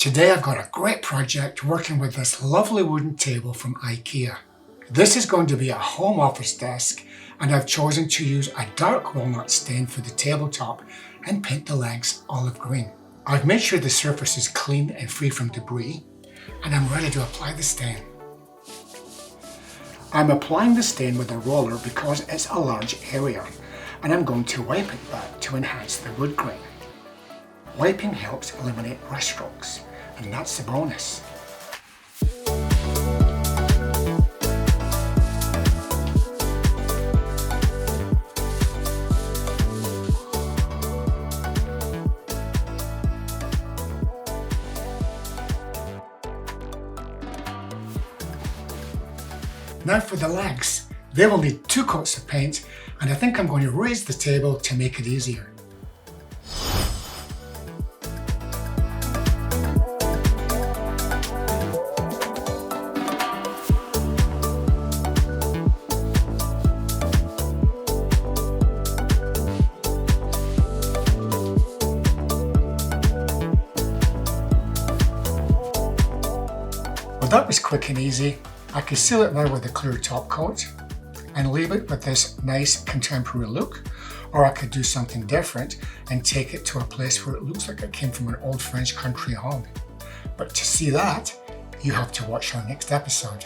Today I've got a great project working with this lovely wooden table from IKEA. This is going to be a home office desk, and I've chosen to use a dark walnut stain for the tabletop and paint the legs olive green. I've made sure the surface is clean and free from debris, and I'm ready to apply the stain. I'm applying the stain with a roller because it's a large area, and I'm going to wipe it back to enhance the wood grain. Wiping helps eliminate brush strokes, and that's the bonus. Now for the legs. They will need 2 coats of paint, and I think I'm going to raise the table to make it easier. Well, that was quick and easy. I could seal it now with a clear top coat and leave it with this nice contemporary look, or I could do something different and take it to a place where it looks like it came from an old French country home. But to see that, you have to watch our next episode.